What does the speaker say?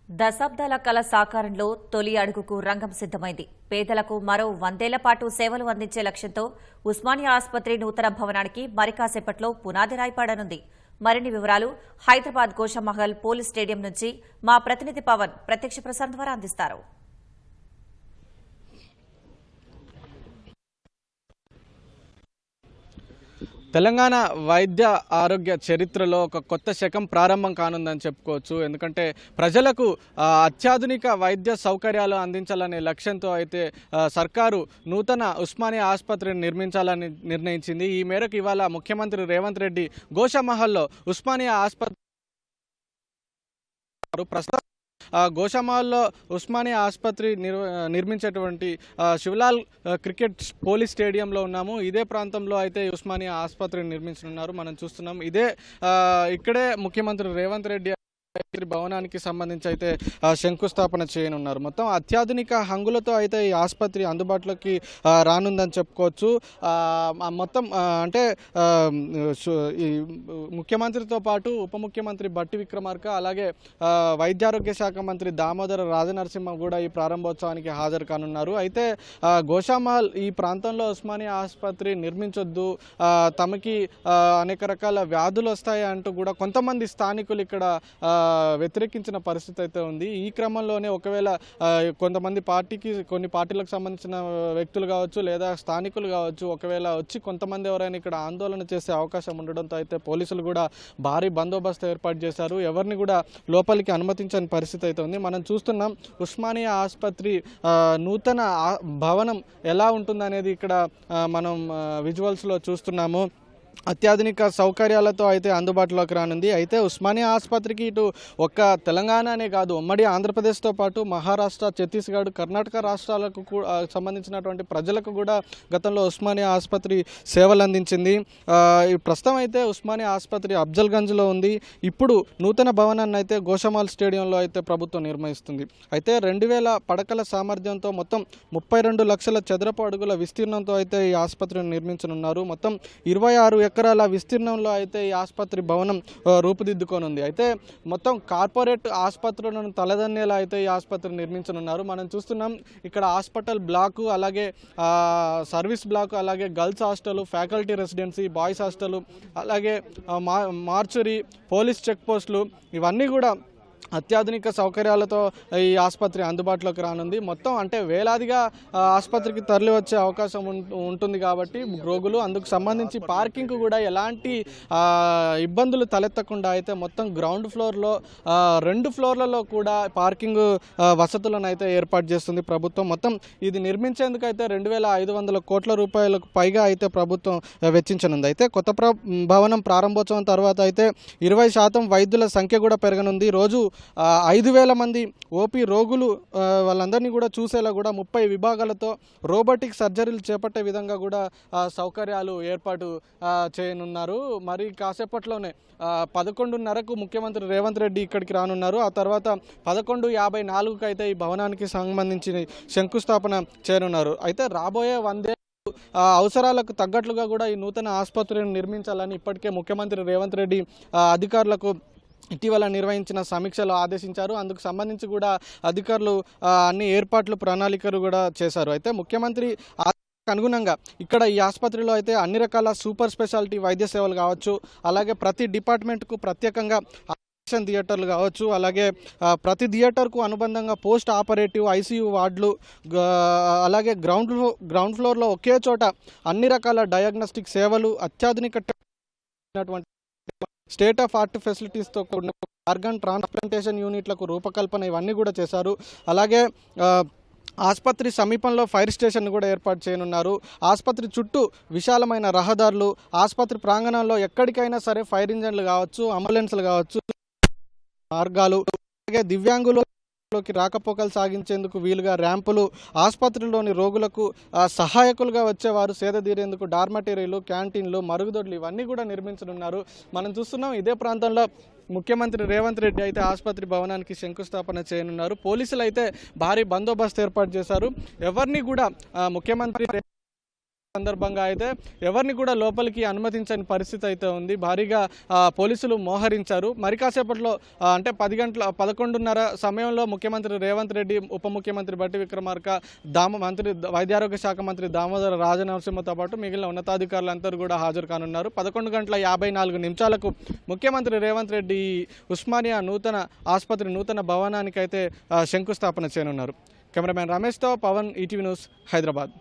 దశాబ్దాల కల సాకారంలో తొలి అడుగుకు రంగం సిద్దమైంది. పేదలకు మరో 100 ఏళ్ల పాటు సేవలు అందించే లక్ష్యంతో ఉస్మానియా ఆసుపత్రి నూతన భవనానికి మరి కాసేపట్లో పునాది రాయిపడనుంది. మరిన్ని వివరాలు హైదరాబాద్ గోషామహల్ పోలీస్ స్టేడియం నుంచి మా ప్రతినిధి పవన్ ప్రత్యక్ష ప్రసారం ద్వారా అందిస్తారు. తెలంగాణ వైద్య ఆరోగ్య చరిత్రలో ఒక కొత్త శకం ప్రారంభం కానుందని చెప్పుకోవచ్చు. ఎందుకంటే ప్రజలకు అత్యాధునిక వైద్య సౌకర్యాలు అందించాలనే లక్ష్యంతో అయితే సర్కారు నూతన ఉస్మానియా ఆసుపత్రిని నిర్మించాలని నిర్ణయించింది. ఈ మేరకు ఇవాళ ముఖ్యమంత్రి రేవంత్ రెడ్డి గోషామహల్లో ఉస్మానియా ఆసుపత్రి ప్రస్తుతం గోషామహల్లో ఉస్మానియా ఆసుపత్రి నిర్మించేటువంటి శివలాల్ క్రికెట్ పోలీస్ స్టేడియంలో ఉన్నాము. ఇదే ప్రాంతంలో అయితే ఉస్మానియా ఆసుపత్రిని నిర్మించనున్నారు. మనం చూస్తున్నాం. ఇక్కడే ముఖ్యమంత్రి రేవంత్ రెడ్డి భవనానికి సంబంధించి అయితే శంకుస్థాపన చేయనున్నారు. మొత్తం అత్యాధునిక హంగులతో అయితే ఈ ఆసుపత్రి అందుబాటులోకి రానుందని చెప్పుకోవచ్చు. మొత్తం అంటే ఈ ముఖ్యమంత్రితో పాటు ఉప ముఖ్యమంత్రి బట్టి విక్రమార్క, అలాగే వైద్యారోగ్య శాఖ మంత్రి దామోదర రాజనరసింహ కూడా ఈ ప్రారంభోత్సవానికి హాజరు కానున్నారు. అయితే గోషామహల్ ఈ ప్రాంతంలో ఉస్మానియా ఆసుపత్రి నిర్మించొద్దు, తమకి అనేక రకాల వ్యాధులు వస్తాయి అంటూ కూడా కొంతమంది స్థానికులు ఇక్కడ వ్యతిరేకించిన పరిస్థితి అయితే ఉంది. ఈ క్రమంలోనే ఒకవేళ కొన్ని పార్టీలకు సంబంధించిన వ్యక్తులు కావచ్చు లేదా స్థానికులు కావచ్చు ఒకవేళ వచ్చి కొంతమంది ఎవరైనా ఇక్కడ ఆందోళన చేసే అవకాశం ఉండడంతో అయితే పోలీసులు కూడా భారీ బందోబస్తు ఏర్పాటు చేశారు. ఎవరిని కూడా లోపలికి అనుమతించని పరిస్థితి అయితే ఉంది. మనం చూస్తున్నాం ఉస్మానియా ఆసుపత్రి నూతన భవనం ఎలా ఉంటుందనేది ఇక్కడ మనం విజువల్స్లో చూస్తున్నాము. అత్యాధునిక సౌకర్యాలతో అయితే అందుబాటులోకి రానుంది. అయితే ఉస్మానియా ఆసుపత్రికి ఇటు ఒక్క తెలంగాణనే కాదు, ఉమ్మడి ఆంధ్రప్రదేశ్తో పాటు మహారాష్ట్ర, ఛత్తీస్గఢ్, కర్ణాటక రాష్ట్రాలకు సంబంధించినటువంటి ప్రజలకు కూడా గతంలో ఉస్మానియా ఆసుపత్రి సేవలు అందించింది. ప్రస్తుతం అయితే ఉస్మానియా ఆసుపత్రి అఫ్జల్గంజ్లో ఉంది. ఇప్పుడు నూతన భవనాన్ని అయితే గోషామహల్ స్టేడియంలో అయితే ప్రభుత్వం నిర్మిస్తుంది. అయితే 2000 పడకల సామర్థ్యంతో మొత్తం 32 లక్షల చదరపు అడుగుల విస్తీర్ణంతో అయితే ఈ ఆసుపత్రిని నిర్మించనున్నారు. మొత్తం 26 ఎకరాల విస్తీర్ణంలో అయితే ఈ ఆసుపత్రి భవనం రూపుదిద్దుకోనుంది. అయితే మొత్తం కార్పొరేట్ ఆసుపత్రులను తలదన్నేలా అయితే ఈ ఆసుపత్రి నిర్మించనున్నారు. మనం చూస్తున్నాం ఇక్కడ హాస్పిటల్ బ్లాకు, అలాగే సర్వీస్ బ్లాకు, అలాగే girls hostel, faculty residency, boys hostel, అలాగే మార్చురీ, పోలీస్ చెక్ పోస్టులు ఇవన్నీ కూడా అత్యాధునిక సౌకర్యాలతో ఈ ఆసుపత్రి అందుబాటులోకి రానుంది. మొత్తం అంటే వేలాదిగా ఆసుపత్రికి తరలి వచ్చే అవకాశం ఉంటుంది కాబట్టి రోగులు అందుకు సంబంధించి పార్కింగ్ కూడా ఎలాంటి ఇబ్బందులు తలెత్తకుండా అయితే మొత్తం గ్రౌండ్ ఫ్లోర్లో 2 ఫ్లోర్లలో కూడా పార్కింగ్ వసతులను అయితే ఏర్పాటు చేస్తుంది ప్రభుత్వం. మొత్తం ఇది నిర్మించేందుకు అయితే 2500 కోట్ల రూపాయలకు పైగా అయితే ప్రభుత్వం వెచ్చించనుంది. అయితే కొత్త భవనం ప్రారంభోత్సవం తర్వాత అయితే 20% వైద్యుల సంఖ్య కూడా పెరగనుంది. రోజు 5000 మంది ఓపీ రోగులు వాళ్ళందరినీ కూడా చూసేలా కూడా 30 విభాగాలతో రోబోటిక్ సర్జరీలు చేపట్టే విధంగా కూడా సౌకర్యాలు ఏర్పాటు చేయనున్నారు. మరి కాసేపట్లోనే 11:30కు ముఖ్యమంత్రి రేవంత్ రెడ్డి ఇక్కడికి రానున్నారు. ఆ తర్వాత 11:54కు అయితే ఈ భవనానికి సంబంధించి శంకుస్థాపన చేయనున్నారు. అయితే రాబోయే 100 అవసరాలకు తగ్గట్లుగా కూడా ఈ నూతన ఆసుపత్రిని నిర్మించాలని ఇప్పటికే ముఖ్యమంత్రి రేవంత్ రెడ్డి అధికారులకు ఇటీవల నిర్వహించిన సమీక్షలో ఆదేశించారు. అందుకు సంబంధించి కూడా అధికారులు అన్ని ఏర్పాట్లు ప్రణాళికలు కూడా చేశారు. అయితే ముఖ్యమంత్రి అనుగుణంగా ఇక్కడ ఈ ఆసుపత్రిలో అయితే అన్ని రకాల సూపర్ స్పెషాలిటీ వైద్య సేవలు కావచ్చు, అలాగే ప్రతి డిపార్ట్మెంట్కు ప్రత్యేకంగా ఆపరేషన్ థియేటర్లు కావచ్చు, అలాగే ప్రతి థియేటర్కు అనుబంధంగా పోస్ట్ ఆపరేటివ్ ఐసీయూ వార్డులు, అలాగే గ్రౌండ్ ఫ్లోర్లో ఒకే చోట అన్ని రకాల డయాగ్నోస్టిక్ సేవలు, అత్యాధునిక స్టేట్ ఆఫ్ ఆర్ట్ ఫెసిలిటీస్తో కూడిన ఆర్గన్ ట్రాన్స్ప్లాంటేషన్ యూనిట్లకు రూపకల్పన ఇవన్నీ కూడా చేశారు. అలాగే ఆసుపత్రి సమీపంలో ఫైర్ స్టేషన్ కూడా ఏర్పాటు చేయనున్నారు. ఆసుపత్రి చుట్టూ విశాలమైన రహదారులు, ఆసుపత్రి ప్రాంగణంలో ఎక్కడికైనా సరే ఫైర్ ఇంజన్లు కావచ్చు, అంబులెన్స్లు కావచ్చు, మార్గాలు, అలాగే దివ్యాంగులు రాకపోకలు సాగించేందుకు వీలుగా ర్యాంపులు, ఆసుపత్రిలోని రోగులకు సహాయకులుగా వచ్చేవారు సేద తీరేందుకు డార్మటరీలు, క్యాంటీన్లు, మరుగుదొడ్లు ఇవన్నీ కూడా నిర్మించనున్నారు. మనం చూస్తున్నాం ఇదే ప్రాంతంలో ముఖ్యమంత్రి రేవంత్ రెడ్డి అయితే ఆసుపత్రి భవనానికి శంకుస్థాపన చేయనున్నారు. పోలీసులు అయితే భారీ బందోబస్తు ఏర్పాటు చేశారు. ఎవరిని కూడా ముఖ్యమంత్రి సందర్భంగా అయితే ఎవరిని కూడా లోపలికి అనుమతించని పరిస్థితి అయితే ఉంది. భారీగా పోలీసులు మోహరించారు. మరి కాసేపట్లో అంటే 11:30 సమయంలో ముఖ్యమంత్రి రేవంత్ రెడ్డి, ఉప ముఖ్యమంత్రి బట్టి విక్రమార్క, వైద్య ఆరోగ్య శాఖ మంత్రి దామోదర రాజనరసింహతో పాటు మిగిలిన ఉన్నతాధికారులందరూ కూడా హాజరు కానున్నారు. 11:54 ముఖ్యమంత్రి రేవంత్ రెడ్డి ఉస్మానియా నూతన ఆసుపత్రి నూతన భవనానికి అయితే శంకుస్థాపన చేయనున్నారు. కెమెరామెన్ రమేష్తో పవన్, ఈటీవీ న్యూస్, హైదరాబాద్.